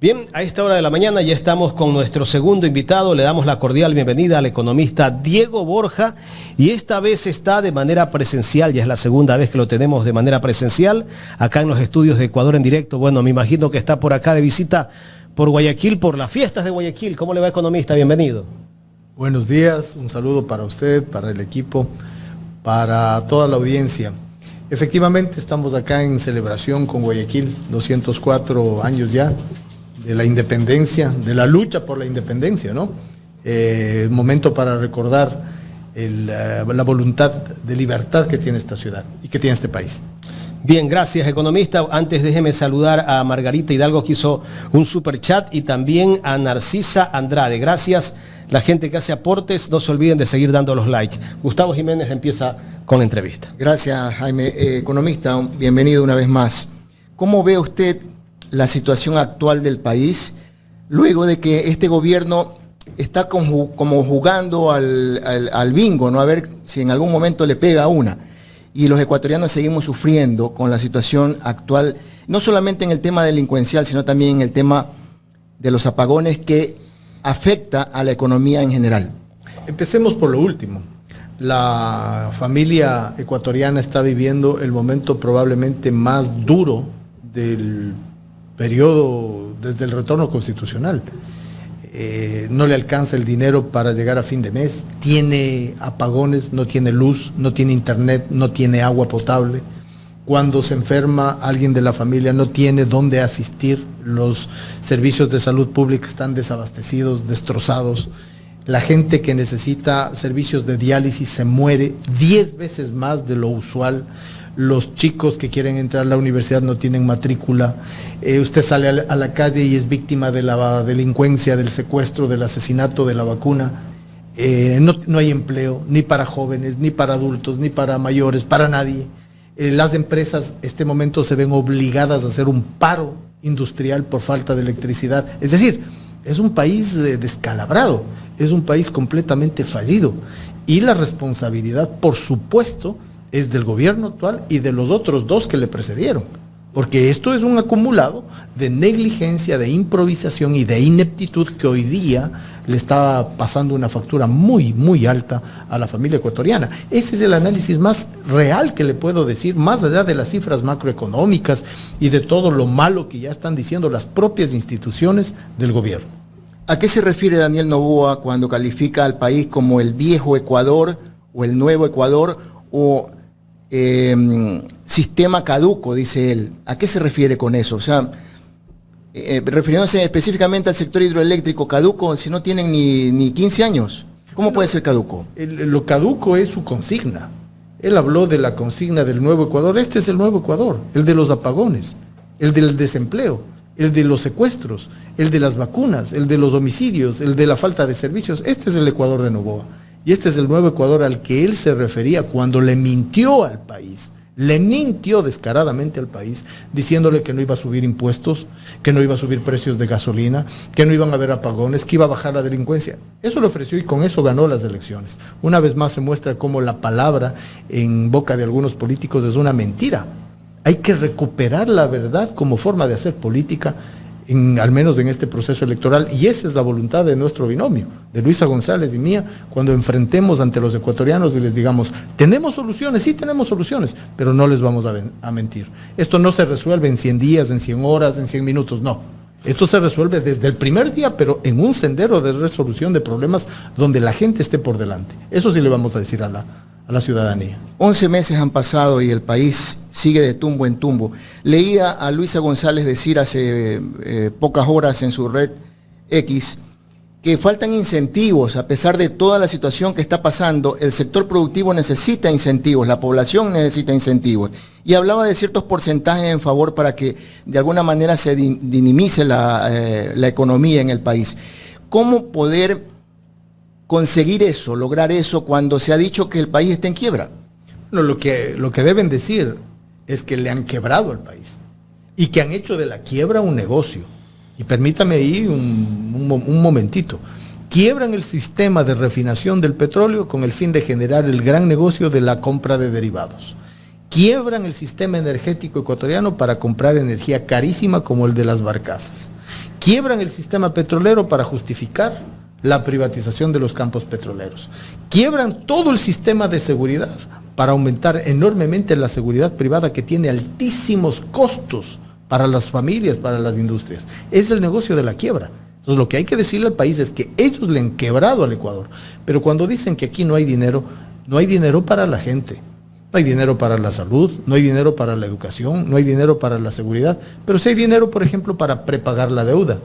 Bien, a esta hora de la mañana ya estamos con nuestro segundo invitado. Le damos la cordial bienvenida al economista Diego Borja y esta vez está de manera presencial. Ya es la segunda vez que lo tenemos de manera presencial acá en los estudios de Ecuador en directo. Bueno, me imagino que está por acá de visita por Guayaquil, por las fiestas de Guayaquil. ¿Cómo le va, economista? Bienvenido. Buenos días, un saludo para usted, para el equipo, para toda la audiencia. Efectivamente, estamos acá en celebración con Guayaquil, 204 años ya de la independencia, de la lucha por la independencia, ¿no? Momento para recordar la voluntad de libertad que tiene esta ciudad y que tiene este país. Bien, gracias, economista. Antes déjeme saludar a Margarita Hidalgo, que hizo un super chat, y también a Narcisa Andrade. Gracias, la gente que hace aportes. No se olviden de seguir dando los likes. Gustavo Jiménez empieza con la entrevista. Gracias, Jaime. Economista, bienvenido una vez más. ¿Cómo ve usted la situación actual del país luego de que este gobierno está como jugando al bingo, ¿no? A ver si en algún momento le pega una? Y los ecuatorianos seguimos sufriendo con la situación actual, no solamente en el tema delincuencial, sino también en el tema de los apagones que afecta a la economía en general. Empecemos por lo último. La familia ecuatoriana está viviendo el momento probablemente más duro del periodo desde el retorno constitucional. No le alcanza el dinero para llegar a fin de mes, tiene apagones, no tiene luz, no tiene internet, no tiene agua potable. Cuando se enferma alguien de la familia no tiene dónde asistir, los servicios de salud pública están desabastecidos, destrozados. La gente que necesita servicios de diálisis se muere 10 veces más de lo usual. Los chicos que quieren entrar a la universidad no tienen matrícula. Usted sale a la calle y es víctima de la delincuencia, del secuestro, del asesinato, de la vacuna. No hay empleo, ni para jóvenes, ni para adultos, ni para mayores, para nadie. Las empresas este momento se ven obligadas a hacer un paro industrial por falta de electricidad. Es decir, es un país descalabrado, es un país completamente fallido. Y la responsabilidad, por supuesto, es del gobierno actual y de los otros dos que le precedieron, porque esto es un acumulado de negligencia, de improvisación y de ineptitud que hoy día le está pasando una factura muy, muy alta a la familia ecuatoriana. Ese es el análisis más real que le puedo decir, más allá de las cifras macroeconómicas y de todo lo malo que ya están diciendo las propias instituciones del gobierno. ¿A qué se refiere Daniel Noboa cuando califica al país como el viejo Ecuador o el nuevo Ecuador o sistema caduco, dice él? ¿A qué se refiere con eso? O sea, refiriéndose específicamente al sector hidroeléctrico, caduco si no tienen ni 15 años. ¿Cómo puede ser caduco? Lo caduco es su consigna. Él habló de la consigna del nuevo Ecuador. Este es el nuevo Ecuador, el de los apagones, el del desempleo, el de los secuestros, el de las vacunas, el de los homicidios, el de la falta de servicios. Este es el Ecuador de Noboa. Y este es el nuevo Ecuador al que él se refería cuando le mintió al país, le mintió descaradamente al país, diciéndole que no iba a subir impuestos, que no iba a subir precios de gasolina, que no iban a haber apagones, que iba a bajar la delincuencia. Eso le ofreció y con eso ganó las elecciones. Una vez más se muestra cómo la palabra en boca de algunos políticos es una mentira. Hay que recuperar la verdad como forma de hacer política, al menos en este proceso electoral, y esa es la voluntad de nuestro binomio, de Luisa González y mía, cuando enfrentemos ante los ecuatorianos y les digamos, tenemos soluciones, sí tenemos soluciones, pero no les vamos a mentir. Esto no se resuelve en 100 días, en 100 horas, en 100 minutos, no. Esto se resuelve desde el primer día, pero en un sendero de resolución de problemas donde la gente esté por delante. Eso sí le vamos a decir a la ciudadanía. 11 meses han pasado y el país sigue de tumbo en tumbo. Leía a Luisa González decir hace pocas horas en su red X que faltan incentivos. A pesar de toda la situación que está pasando, el sector productivo necesita incentivos, la población necesita incentivos. Y hablaba de ciertos porcentajes en favor para que de alguna manera se dinamice la economía en el país. ¿Cómo poder conseguir eso, lograr eso, cuando se ha dicho que el país está en quiebra? Bueno, lo que deben decir es que le han quebrado al país y que han hecho de la quiebra un negocio. Y permítame ahí un momentito. Quiebran el sistema de refinación del petróleo con el fin de generar el gran negocio de la compra de derivados. Quiebran el sistema energético ecuatoriano para comprar energía carísima como el de las barcazas. Quiebran el sistema petrolero para justificar la privatización de los campos petroleros. Quiebran todo el sistema de seguridad para aumentar enormemente la seguridad privada que tiene altísimos costos para las familias, para las industrias. Es el negocio de la quiebra. Entonces lo que hay que decirle al país es que ellos le han quebrado al Ecuador. Pero cuando dicen que aquí no hay dinero para la gente. No hay dinero para la salud, no hay dinero para la educación, no hay dinero para la seguridad. Pero sí hay dinero, por ejemplo, para prepagar la deuda.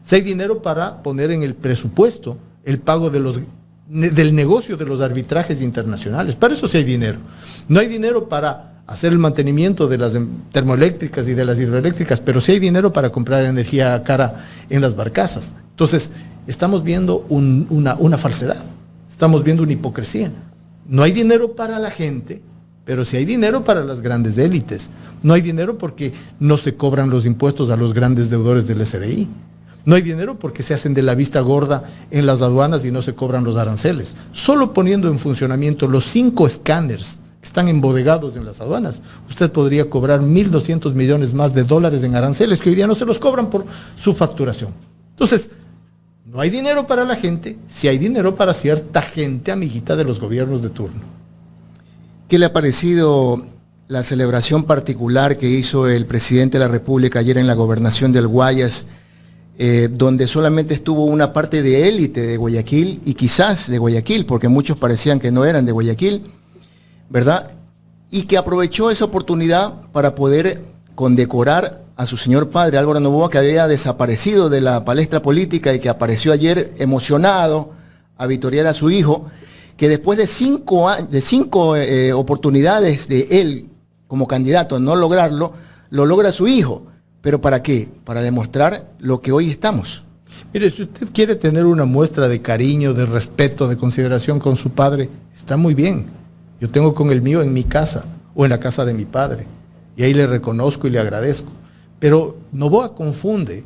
Sí hay dinero para poner en el presupuesto el pago del negocio de los arbitrajes internacionales. Para eso sí hay dinero. No hay dinero para hacer el mantenimiento de las termoeléctricas y de las hidroeléctricas, pero sí hay dinero para comprar energía cara en las barcazas. Entonces, estamos viendo una falsedad, estamos viendo una hipocresía. No hay dinero para la gente, pero sí hay dinero para las grandes élites. No hay dinero porque no se cobran los impuestos a los grandes deudores del SRI. No hay dinero porque se hacen de la vista gorda en las aduanas y no se cobran los aranceles. Solo poniendo en funcionamiento los 5 escáneres que están embodegados en las aduanas, usted podría cobrar 1.200 millones más de dólares en aranceles que hoy día no se los cobran por su facturación. Entonces, no hay dinero para la gente, sí hay dinero para cierta gente amiguita de los gobiernos de turno. ¿Qué le ha parecido la celebración particular que hizo el presidente de la República ayer en la gobernación del Guayas, donde solamente estuvo una parte de élite de Guayaquil y quizás de Guayaquil, porque muchos parecían que no eran de Guayaquil, ¿verdad? Y que aprovechó esa oportunidad para poder condecorar a su señor padre, Álvaro Noboa, que había desaparecido de la palestra política y que apareció ayer emocionado a victoriar a su hijo, que después de 5 oportunidades de él como candidato a no lograrlo, lo logra su hijo. ¿Pero para qué? Para demostrar lo que hoy estamos. Mire, si usted quiere tener una muestra de cariño, de respeto, de consideración con su padre, está muy bien. Yo tengo con el mío en mi casa o en la casa de mi padre. Y ahí le reconozco y le agradezco. Pero Noboa confunde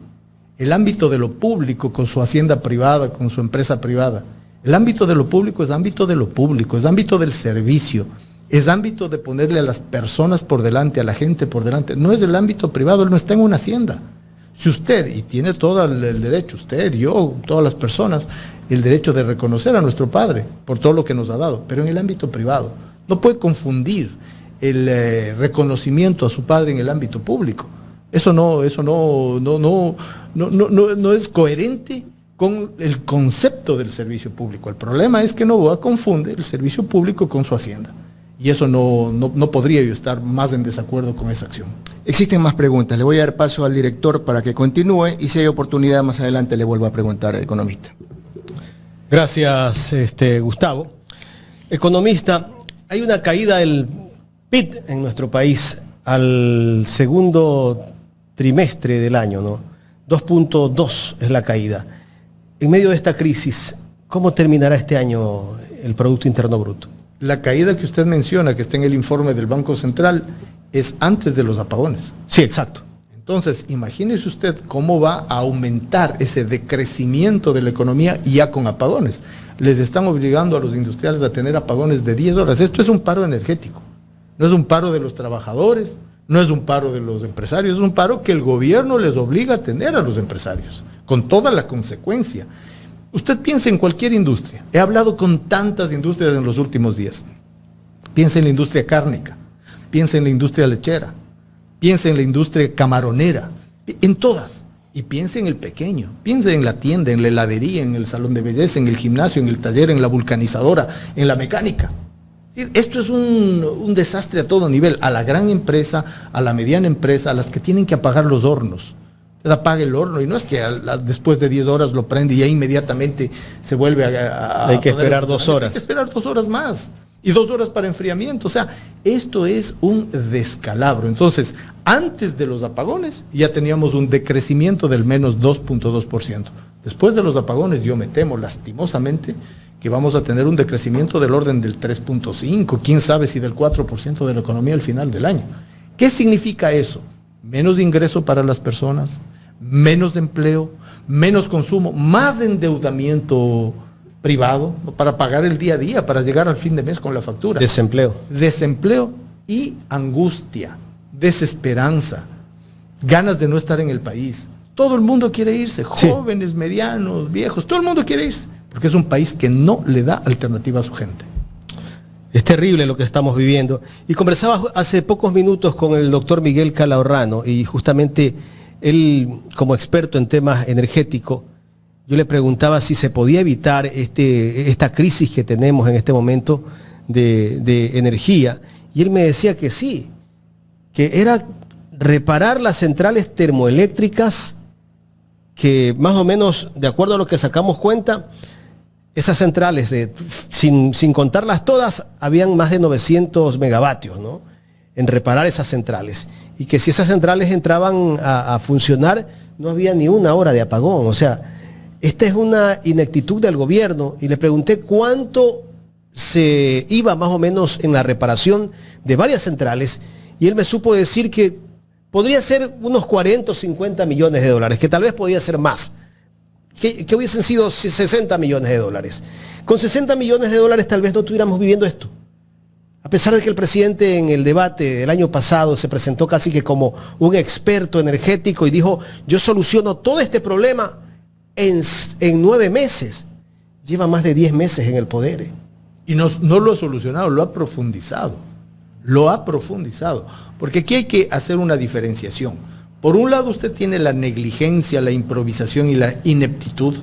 el ámbito de lo público con su hacienda privada, con su empresa privada. El ámbito de lo público es ámbito de lo público, es ámbito del servicio. Es ámbito de ponerle a las personas por delante, a la gente por delante. No es el ámbito privado, él no está en una hacienda. Si usted, y tiene todo el derecho, usted, yo, todas las personas, el derecho de reconocer a nuestro padre por todo lo que nos ha dado, pero en el ámbito privado. No puede confundir el reconocimiento a su padre en el ámbito público. Eso no es coherente con el concepto del servicio público. El problema es que Noboa confunde el servicio público con su hacienda. Y eso no podría yo estar más en desacuerdo con esa acción. Existen más preguntas. Le voy a dar paso al director para que continúe y si hay oportunidad más adelante le vuelvo a preguntar, economista. Gracias, Gustavo. Economista, hay una caída del PIB en nuestro país al segundo trimestre del año, ¿no? 2.2 es la caída. En medio de esta crisis, ¿cómo terminará este año el Producto Interno Bruto? La caída que usted menciona, que está en el informe del Banco Central, es antes de los apagones. Sí, exacto. Entonces, imagínese usted cómo va a aumentar ese decrecimiento de la economía ya con apagones. Les están obligando a los industriales a tener apagones de 10 horas. Esto es un paro energético. No es un paro de los trabajadores, no es un paro de los empresarios, es un paro que el gobierno les obliga a tener a los empresarios, con toda la consecuencia. Usted piensa en cualquier industria. He hablado con tantas industrias en los últimos días. Piensa en la industria cárnica, piensa en la industria lechera, piensa en la industria camaronera, en todas. Y piensa en el pequeño, piensa en la tienda, en la heladería, en el salón de belleza, en el gimnasio, en el taller, en la vulcanizadora, en la mecánica. Esto es un desastre a todo nivel, a la gran empresa, a la mediana empresa, a las que tienen que apagar los hornos. Usted apaga el horno y no es que después de 10 horas lo prende y ya inmediatamente se vuelve a hay que esperar 2 horas. Hay que esperar 2 horas más y 2 horas para enfriamiento. O sea, esto es un descalabro. Entonces, antes de los apagones ya teníamos un decrecimiento del menos 2.2%. Después de los apagones yo me temo lastimosamente que vamos a tener un decrecimiento del orden del 3.5, quién sabe si del 4% de la economía al final del año. ¿Qué significa eso? Menos ingreso para las personas, menos empleo, menos consumo, más endeudamiento privado para pagar el día a día, para llegar al fin de mes con la factura. Desempleo y angustia, desesperanza, ganas de no estar en el país. Todo el mundo quiere irse, jóvenes, medianos, viejos, todo el mundo quiere irse, porque es un país que no le da alternativa a su gente. Es terrible lo que estamos viviendo. Y conversaba hace pocos minutos con el doctor Miguel Calahorrano y justamente él, como experto en temas energéticos, yo le preguntaba si se podía evitar esta crisis que tenemos en este momento de energía. Y él me decía que sí, que era reparar las centrales termoeléctricas que más o menos, de acuerdo a lo que sacamos cuenta, esas centrales, sin contarlas todas, habían más de 900 megavatios, ¿no?, en reparar esas centrales. Y que si esas centrales entraban a funcionar, no había ni una hora de apagón. O sea, esta es una ineptitud del gobierno. Y le pregunté cuánto se iba más o menos en la reparación de varias centrales. Y él me supo decir que podría ser unos 40 o 50 millones de dólares, que tal vez podía ser más. Que hubiesen sido 60 millones de dólares. Con 60 millones de dólares tal vez no estuviéramos viviendo esto. A pesar de que el presidente en el debate del año pasado se presentó casi que como un experto energético y dijo, yo soluciono todo este problema en 9 meses. Lleva más de 10 meses en el poder. Y no lo ha solucionado, lo ha profundizado. Lo ha profundizado. Porque aquí hay que hacer una diferenciación. Por un lado, usted tiene la negligencia, la improvisación y la ineptitud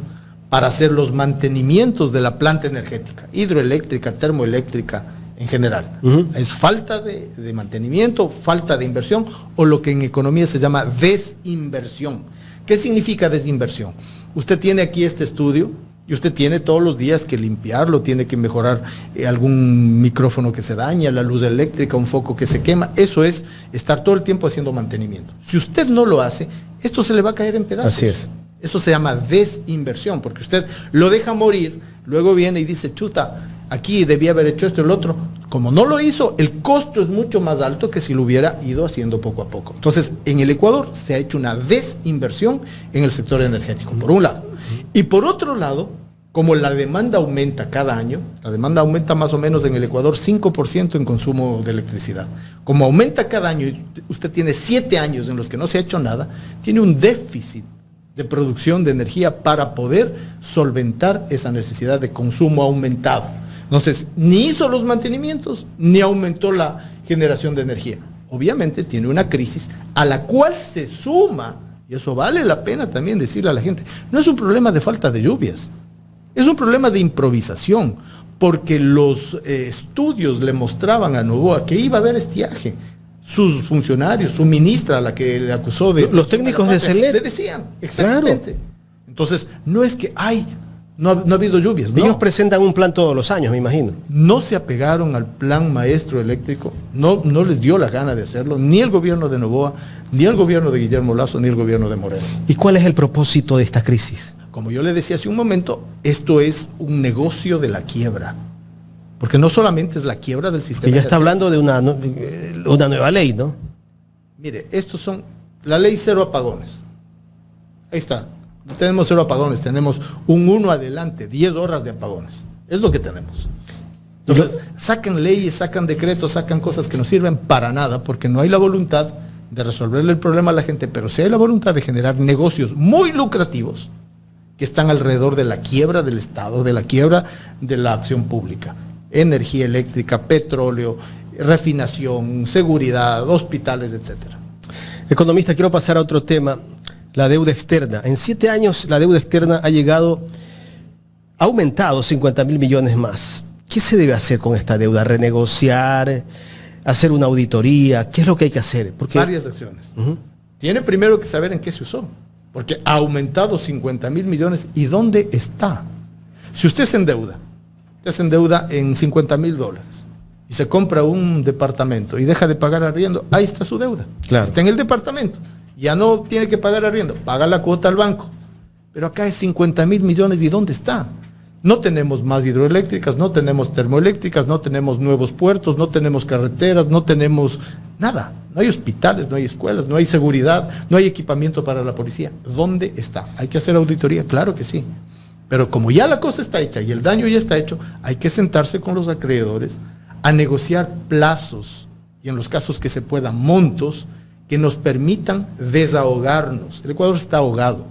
para hacer los mantenimientos de la planta energética, hidroeléctrica, termoeléctrica, en general. Es falta de mantenimiento, falta de inversión, o lo que en economía se llama desinversión. ¿Qué significa desinversión? Usted tiene aquí este estudio y usted tiene todos los días que limpiarlo, tiene que mejorar algún micrófono que se daña, la luz eléctrica, un foco que se quema. Eso es estar todo el tiempo haciendo mantenimiento. Si usted no lo hace, esto se le va a caer en pedazos. Así es. Eso se llama desinversión, porque usted lo deja morir, luego viene y dice, chuta, aquí debía haber hecho esto y el otro. Como no lo hizo, el costo es mucho más alto que si lo hubiera ido haciendo poco a poco. Entonces, en el Ecuador se ha hecho una desinversión en el sector energético, por un lado. Y por otro lado, como la demanda aumenta cada año, la demanda aumenta más o menos en el Ecuador 5% en consumo de electricidad. Como aumenta cada año y usted tiene 7 años en los que no se ha hecho nada, tiene un déficit de producción de energía para poder solventar esa necesidad de consumo aumentado. Entonces, ni hizo los mantenimientos, ni aumentó la generación de energía. Obviamente tiene una crisis a la cual se suma, y eso vale la pena también decirle a la gente, no es un problema de falta de lluvias, es un problema de improvisación, porque los estudios le mostraban a Noboa que iba a haber estiaje. Sus funcionarios, su ministra, la que le acusó de... Los técnicos de CELEC le decían, exactamente. Claro. Entonces, no es que no ha habido lluvias. Ellos presentan un plan todos los años, me imagino. No se apegaron al plan maestro eléctrico, no les dio la gana de hacerlo, ni el gobierno de Noboa, ni el gobierno de Guillermo Lasso, ni el gobierno de Moreno. ¿Y cuál es el propósito de esta crisis? Como yo le decía hace un momento, esto es un negocio de la quiebra. Porque no solamente es la quiebra del sistema. Que ya está hablando de una nueva ley, ¿no? Mire, estos son la ley 0 apagones. Ahí está. No tenemos 0 apagones, tenemos un 1 adelante, 10 horas de apagones. Es lo que tenemos. Entonces, sacan leyes, sacan decretos, sacan cosas que no sirven para nada, porque no hay la voluntad de resolverle el problema a la gente, pero sí hay la voluntad de generar negocios muy lucrativos que están alrededor de la quiebra del Estado, de la quiebra de la acción pública. Energía eléctrica, petróleo, refinación, seguridad, hospitales, etcétera. Economista, quiero pasar a otro tema, la deuda externa. En 7 años la deuda externa ha aumentado 50.000 millones más. ¿Qué se debe hacer con esta deuda? ¿Renegociar? ¿Hacer una auditoría? ¿Qué es lo que hay que hacer? Porque... Varias acciones. Tiene primero que saber en qué se usó, porque ha aumentado 50.000 millones. ¿Y dónde está? Si usted se endeuda en $50.000 y se compra un departamento y deja de pagar arriendo, ahí está su deuda. Claro. Está en el departamento. Ya no tiene que pagar arriendo, paga la cuota al banco. Pero acá es 50.000 millones, ¿y dónde está? No tenemos más hidroeléctricas, no tenemos termoeléctricas, no tenemos nuevos puertos, no tenemos carreteras, no tenemos nada. No hay hospitales, no hay escuelas, no hay seguridad, no hay equipamiento para la policía. ¿Dónde está? ¿Hay que hacer auditoría? Claro que sí. Pero como ya la cosa está hecha y el daño ya está hecho, hay que sentarse con los acreedores a negociar plazos y en los casos que se puedan montos que nos permitan desahogarnos. El Ecuador está ahogado.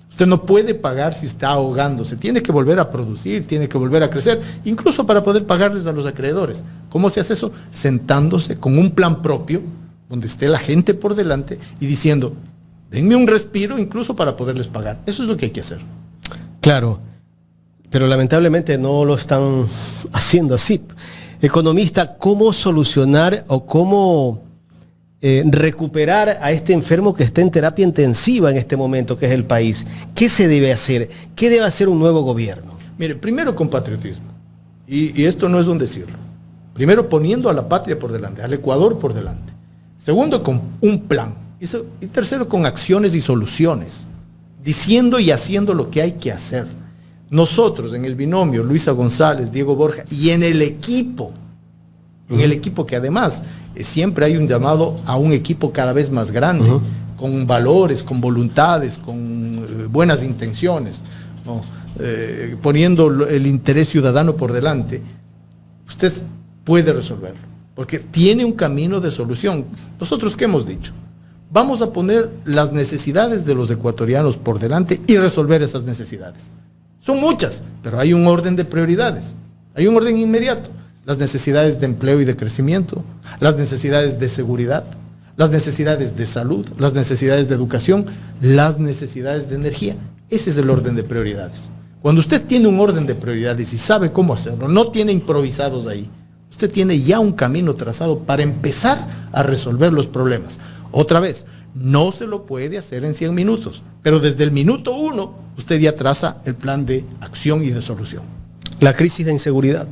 Usted no puede pagar si está ahogándose. Tiene que volver a producir, tiene que volver a crecer, incluso para poder pagarles a los acreedores. ¿Cómo se hace eso? Sentándose con un plan propio, donde esté la gente por delante y diciendo, denme un respiro incluso para poderles pagar. Eso es lo que hay que hacer. Claro, pero lamentablemente no lo están haciendo así. Economista, ¿cómo solucionar o cómo recuperar a este enfermo que está en terapia intensiva en este momento, que es el país? ¿Qué se debe hacer? ¿Qué debe hacer un nuevo gobierno? Mire, primero con patriotismo, y esto no es un decirlo. Primero poniendo a la patria por delante, al Ecuador por delante. Segundo, con un plan. Y tercero, con acciones y soluciones, diciendo y haciendo lo que hay que hacer. Nosotros en el binomio Luisa González, Diego Borja, y en el equipo que además siempre hay un llamado a un equipo cada vez más grande, con valores, con voluntades, con buenas intenciones, ¿no? Poniendo el interés ciudadano por delante, usted puede resolverlo, porque tiene un camino de solución. Nosotros, ¿qué hemos dicho? Vamos a poner las necesidades de los ecuatorianos por delante y resolver esas necesidades. Son muchas, pero hay un orden de prioridades, hay un orden inmediato. Las necesidades de empleo y de crecimiento, las necesidades de seguridad, las necesidades de salud, las necesidades de educación, las necesidades de energía. Ese es el orden de prioridades. Cuando usted tiene un orden de prioridades y sabe cómo hacerlo, no tiene improvisados ahí, usted tiene ya un camino trazado para empezar a resolver los problemas. Otra vez, no se lo puede hacer en 100 minutos, pero desde el minuto 1 usted ya traza el plan de acción y de solución. La crisis de inseguridad.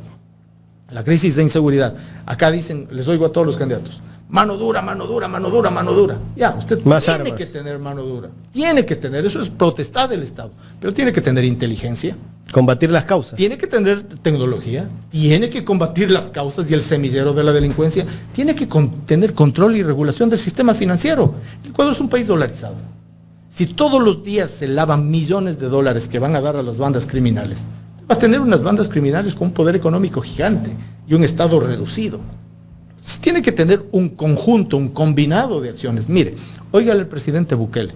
La crisis de inseguridad. Acá dicen, les oigo a todos los candidatos, mano dura, mano dura, mano dura, mano dura. Ya, usted más tiene armas. que tener mano dura. Tiene que tener, eso es potestad del Estado. Pero tiene que tener inteligencia. Combatir las causas. Tiene que tener tecnología. Tiene que combatir las causas y el semillero de la delincuencia. Tiene que tener control y regulación del sistema financiero. El Ecuador es un país dolarizado. Si todos los días se lavan millones de dólares que van a dar a las bandas criminales, va a tener unas bandas criminales con un poder económico gigante y un Estado reducido. Entonces, tiene que tener un conjunto, un combinado de acciones. Mire, óigale al presidente Bukele.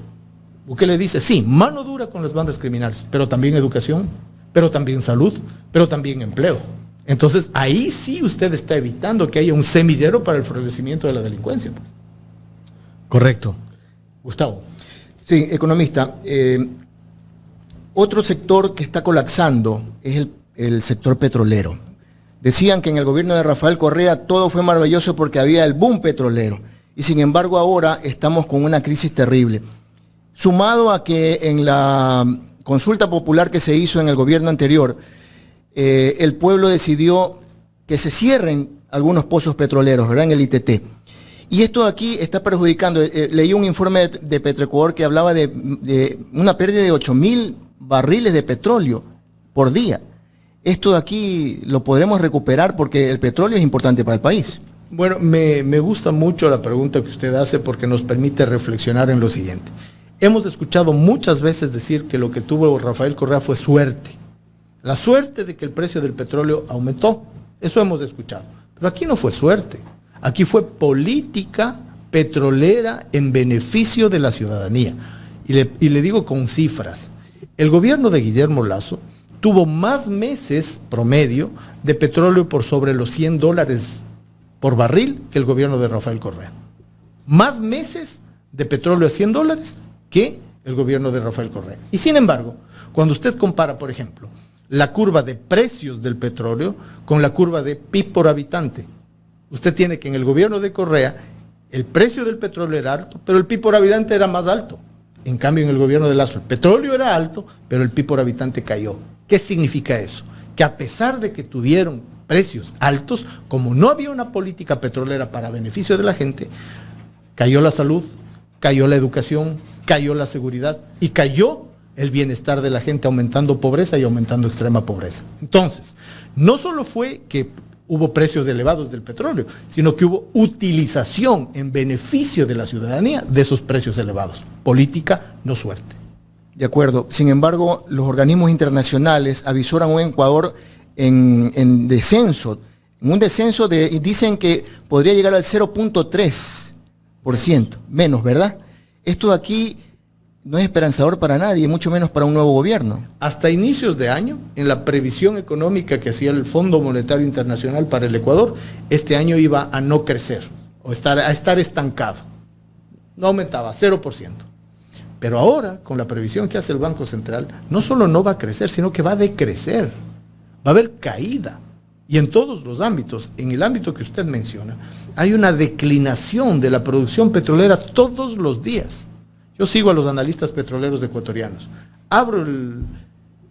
Bukele dice, sí, mano dura con las bandas criminales, pero también educación, pero también salud, pero también empleo. Entonces, ahí sí usted está evitando que haya un semillero para el florecimiento de la delincuencia, pues. Correcto. Gustavo. Sí, economista. Otro sector que está colapsando es el sector petrolero. Decían que en el gobierno de Rafael Correa todo fue maravilloso porque había el boom petrolero. Y sin embargo ahora estamos con una crisis terrible. Sumado a que en la consulta popular que se hizo en el gobierno anterior, el pueblo decidió que se cierren algunos pozos petroleros, ¿verdad? En el ITT. Y esto aquí está perjudicando. Leí un informe de Petroecuador que hablaba de una pérdida de 8.000 barriles de petróleo por día. Esto de aquí lo podremos recuperar porque el petróleo es importante para el país. Bueno, me gusta mucho la pregunta que usted hace porque nos permite reflexionar en lo siguiente. Hemos escuchado muchas veces decir que lo que tuvo Rafael Correa fue suerte. La suerte de que el precio del petróleo aumentó. Eso hemos escuchado. Pero aquí no fue suerte. Aquí fue política petrolera en beneficio de la ciudadanía. Y le digo con cifras. El gobierno de Guillermo Lasso tuvo más meses promedio de petróleo por sobre los $100 por barril que el gobierno de Rafael Correa. Más meses de petróleo a $100 que el gobierno de Rafael Correa. Y sin embargo, cuando usted compara, por ejemplo, la curva de precios del petróleo con la curva de PIB por habitante, usted tiene que en el gobierno de Correa el precio del petróleo era alto, pero el PIB por habitante era más alto. En cambio, en el gobierno de Lasso, el petróleo era alto, pero el PIB por habitante cayó. ¿Qué significa eso? Que a pesar de que tuvieron precios altos, como no había una política petrolera para beneficio de la gente, cayó la salud, cayó la educación, cayó la seguridad y cayó el bienestar de la gente, aumentando pobreza y aumentando extrema pobreza. Entonces, no solo fue que hubo precios elevados del petróleo, sino que hubo utilización en beneficio de la ciudadanía de esos precios elevados. Política, no suerte. De acuerdo. Sin embargo, los organismos internacionales avisoran a un Ecuador en descenso. En un descenso y dicen que podría llegar al 0.3 menos, ¿verdad? Esto de aquí no es esperanzador para nadie, mucho menos para un nuevo gobierno. Hasta inicios de año, en la previsión económica que hacía el Fondo Monetario Internacional para el Ecuador, este año iba a no crecer, o a estar estancado. No aumentaba, 0%. Pero ahora, con la previsión que hace el Banco Central, no solo no va a crecer, sino que va a decrecer. Va a haber caída. Y en todos los ámbitos, en el ámbito que usted menciona, hay una declinación de la producción petrolera todos los días. Yo sigo a los analistas petroleros ecuatorianos. Abro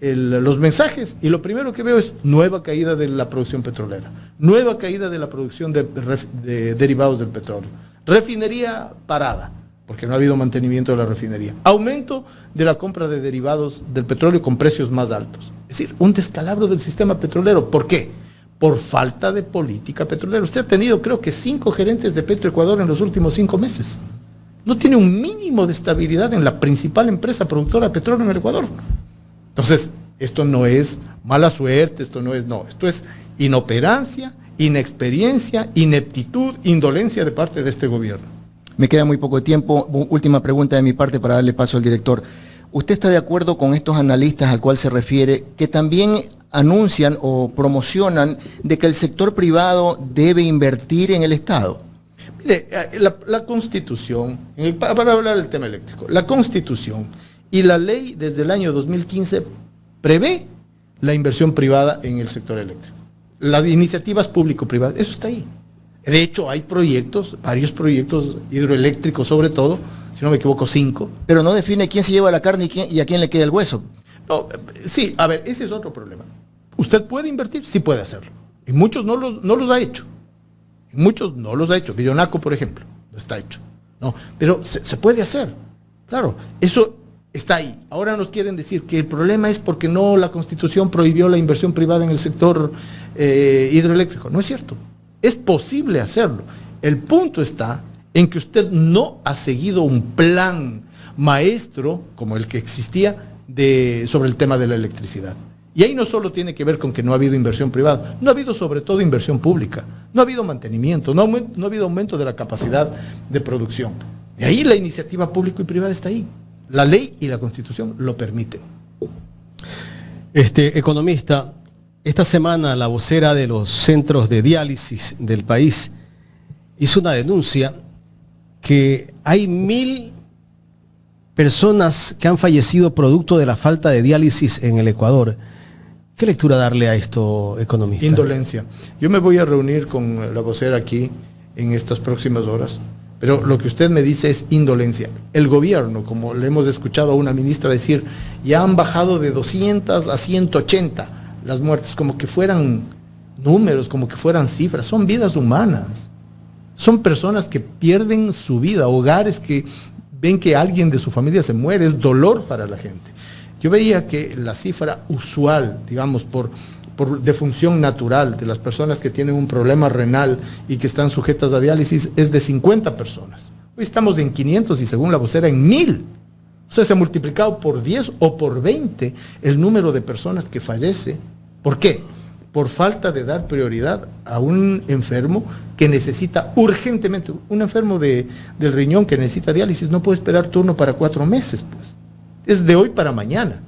los mensajes y lo primero que veo es nueva caída de la producción petrolera, nueva caída de la producción de derivados del petróleo, refinería parada, porque no ha habido mantenimiento de la refinería, aumento de la compra de derivados del petróleo con precios más altos. Es decir, un descalabro del sistema petrolero. ¿Por qué? Por falta de política petrolera. Usted ha tenido, creo que 5 gerentes de Petroecuador en los últimos 5 meses. No tiene un mínimo de estabilidad en la principal empresa productora de petróleo en el Ecuador. Entonces, esto no es mala suerte, esto es inoperancia, inexperiencia, ineptitud, indolencia de parte de este gobierno. Me queda muy poco tiempo. Última pregunta de mi parte para darle paso al director. ¿Usted está de acuerdo con estos analistas al cual se refiere, que también anuncian o promocionan de que el sector privado debe invertir en el Estado? Mire, la Constitución, para hablar del tema eléctrico, la Constitución y la ley desde el año 2015 prevé la inversión privada en el sector eléctrico. Las iniciativas público-privadas, eso está ahí. De hecho, hay proyectos, varios proyectos hidroeléctricos sobre todo, si no me equivoco, 5. Pero no define quién se lleva la carne y a quién le queda el hueso. No, sí, a ver, ese es otro problema. ¿Usted puede invertir? Sí puede hacerlo. Y muchos no los ha hecho. Muchos no los ha hecho. Villonaco, por ejemplo, no está hecho. No, pero se puede hacer. Claro, eso está ahí. Ahora nos quieren decir que el problema es porque no la Constitución prohibió la inversión privada en el sector hidroeléctrico. No es cierto. Es posible hacerlo. El punto está en que usted no ha seguido un plan maestro como el que existía sobre el tema de la electricidad. Y ahí no solo tiene que ver con que no ha habido inversión privada, no ha habido sobre todo inversión pública, no ha habido mantenimiento, no ha habido aumento de la capacidad de producción. De ahí la iniciativa público y privada está ahí. La ley y la Constitución lo permiten. Economista, esta semana la vocera de los centros de diálisis del país hizo una denuncia que hay 1.000 personas que han fallecido producto de la falta de diálisis en el Ecuador. ¿Qué lectura darle a esto, economista? Indolencia. Yo me voy a reunir con la vocera aquí en estas próximas horas, pero lo que usted me dice es indolencia. El gobierno, como le hemos escuchado a una ministra decir, ya han bajado de 200 a 180 las muertes, como que fueran números, como que fueran cifras. Son vidas humanas. Son personas que pierden su vida, hogares que ven que alguien de su familia se muere, es dolor para la gente. Yo veía que la cifra usual, digamos, por defunción natural de las personas que tienen un problema renal y que están sujetas a diálisis es de 50 personas. Hoy estamos en 500 y según la vocera en 1.000. O sea, se ha multiplicado por 10 o por 20 el número de personas que fallece. ¿Por qué? Por falta de dar prioridad a un enfermo que necesita urgentemente, un enfermo del riñón que necesita diálisis no puede esperar turno para 4 meses, pues. Es de hoy para mañana.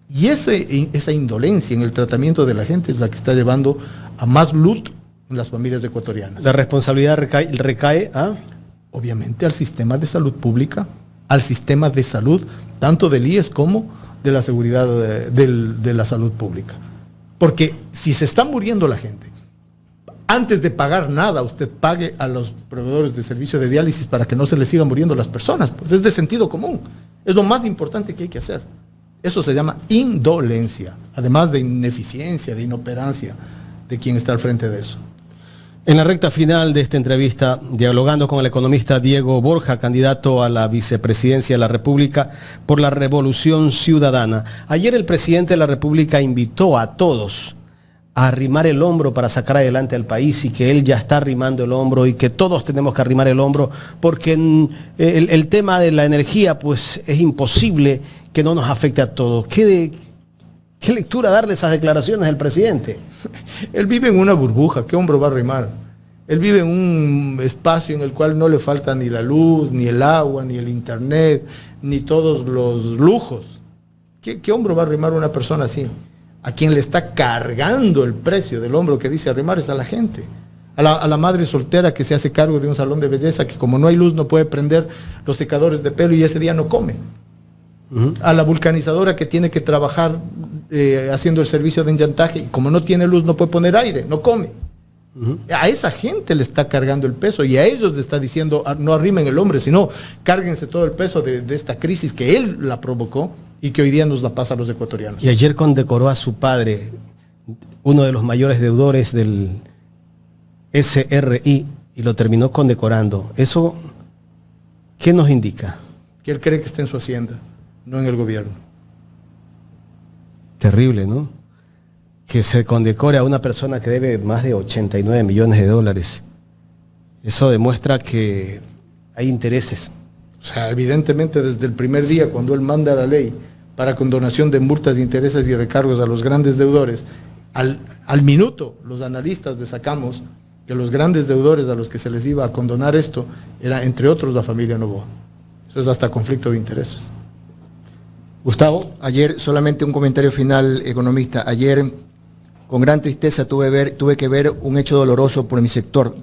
Y esa indolencia en el tratamiento de la gente es la que está llevando a más luto en las familias ecuatorianas. ¿La responsabilidad recae a? Obviamente al sistema de salud pública, al sistema de salud, tanto del IES como de la seguridad de la salud pública. Porque si se está muriendo la gente, antes de pagar nada, usted pague a los proveedores de servicio de diálisis para que no se les sigan muriendo las personas. Pues es de sentido común. Es lo más importante que hay que hacer. Eso se llama indolencia, además de ineficiencia, de inoperancia de quien está al frente de eso. En la recta final de esta entrevista, dialogando con el economista Diego Borja, candidato a la vicepresidencia de la República por la Revolución Ciudadana. Ayer el presidente de la República invitó a todos a arrimar el hombro para sacar adelante al país y que él ya está arrimando el hombro y que todos tenemos que arrimar el hombro porque el tema de la energía pues es imposible que no nos afecte a todos. ¿Qué lectura darle esas declaraciones del presidente? Él vive en una burbuja, ¿qué hombro va a arrimar? Él vive en un espacio en el cual no le falta ni la luz, ni el agua, ni el internet, ni todos los lujos. ¿Qué hombro va a arrimar una persona así? A quien le está cargando el precio del hombro que dice arrimar es a la gente. A la madre soltera que se hace cargo de un salón de belleza, que como no hay luz no puede prender los secadores de pelo y ese día no come. A la vulcanizadora que tiene que trabajar haciendo el servicio de enllantaje y como no tiene luz no puede poner aire, no come. A esa gente le está cargando el peso y a ellos le está diciendo no arrimen el hombre, sino cárguense todo el peso de esta crisis que él la provocó y que hoy día nos la pasa a los ecuatorianos. Y ayer condecoró a su padre, uno de los mayores deudores del SRI, y lo terminó condecorando. ¿Eso qué nos indica? Que él cree que está en su hacienda, no en el gobierno. Terrible, ¿no? Que se condecore a una persona que debe más de 89 millones de dólares. Eso demuestra que hay intereses. O sea, evidentemente desde el primer día cuando él manda la ley para condonación de multas, intereses y recargos a los grandes deudores, al minuto los analistas le sacamos que los grandes deudores a los que se les iba a condonar esto era entre otros la familia Noboa. Eso es hasta conflicto de intereses. Gustavo. Ayer, solamente un comentario final, economista. Ayer, con gran tristeza, tuve que ver un hecho doloroso por mi sector,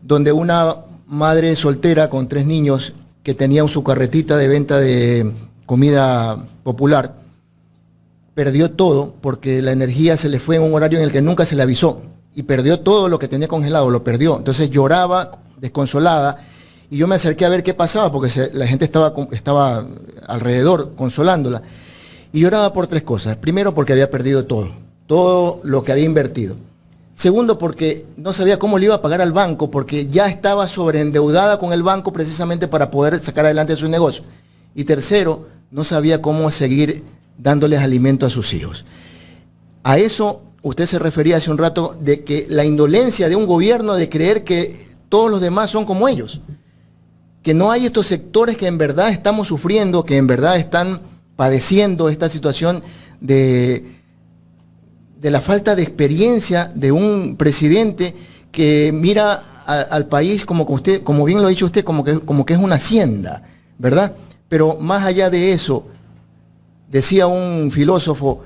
donde una madre soltera con 3 niños que tenía su carretita de venta de comida popular, perdió todo porque la energía se le fue en un horario en el que nunca se le avisó y perdió todo lo que tenía congelado, lo perdió. Entonces lloraba desconsolada y yo me acerqué a ver qué pasaba porque la gente estaba alrededor consolándola y lloraba por 3 cosas. Primero, porque había perdido todo lo que había invertido. Segundo, porque no sabía cómo le iba a pagar al banco, porque ya estaba sobreendeudada con el banco precisamente para poder sacar adelante su negocio. Y tercero, no sabía cómo seguir dándoles alimento a sus hijos. A eso usted se refería hace un rato de que la indolencia de un gobierno de creer que todos los demás son como ellos. Que no hay estos sectores que en verdad estamos sufriendo, que en verdad están padeciendo esta situación de la falta de experiencia de un presidente que mira al país como bien lo ha dicho usted, como que es una hacienda, ¿verdad? Pero más allá de eso, decía un filósofo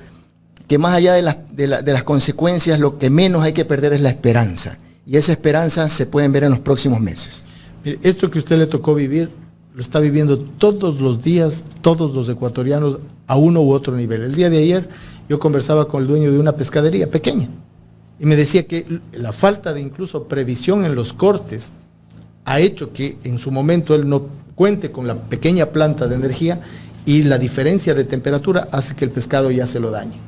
que más allá de las consecuencias, lo que menos hay que perder es la esperanza. Y esa esperanza se pueden ver en los próximos meses. Mire, esto que a usted le tocó vivir, lo está viviendo todos los días, todos los ecuatorianos a uno u otro nivel. El día de ayer yo conversaba con el dueño de una pescadería pequeña y me decía que la falta de incluso previsión en los cortes ha hecho que en su momento él no cuente con la pequeña planta de energía y la diferencia de temperatura hace que el pescado ya se lo dañe,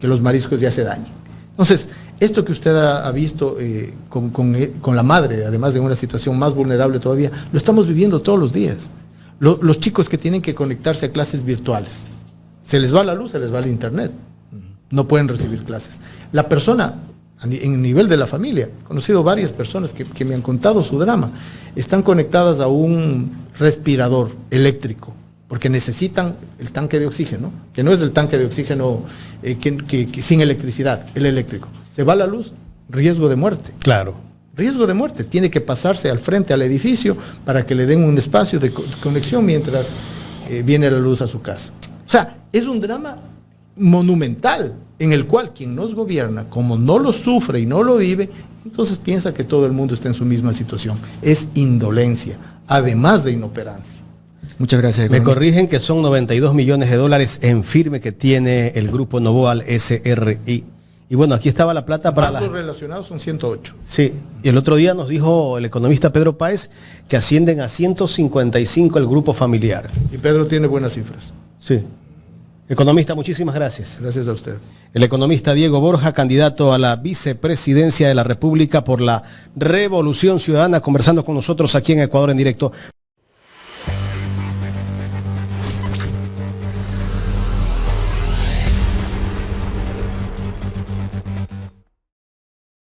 que los mariscos ya se dañen. Entonces, esto que usted ha visto con la madre, además de una situación más vulnerable todavía, lo estamos viviendo todos los días. Los chicos que tienen que conectarse a clases virtuales, se les va la luz, se les va el internet, no pueden recibir clases. La persona, en nivel de la familia, he conocido varias personas que me han contado su drama, están conectadas a un respirador eléctrico, porque necesitan el tanque de oxígeno, que no es el tanque de oxígeno que sin electricidad, el eléctrico. Se va la luz, riesgo de muerte. Claro. Riesgo de muerte. Tiene que pasarse al frente al edificio para que le den un espacio de conexión mientras viene la luz a su casa. O sea, es un drama monumental en el cual quien nos gobierna, como no lo sufre y no lo vive, entonces piensa que todo el mundo está en su misma situación. Es indolencia, además de inoperancia. Muchas gracias. Me corrigen que son 92 millones de dólares en firme que tiene el grupo Noboa al SRI. Y bueno, aquí estaba la plata para los relacionados son 108. Sí, y el otro día nos dijo el economista Pedro Páez que ascienden a 155 el grupo familiar. Y Pedro tiene buenas cifras. Sí. Economista, muchísimas gracias. Gracias a usted. El economista Diego Borja, candidato a la vicepresidencia de la República por la Revolución Ciudadana, conversando con nosotros aquí en Ecuador en Directo.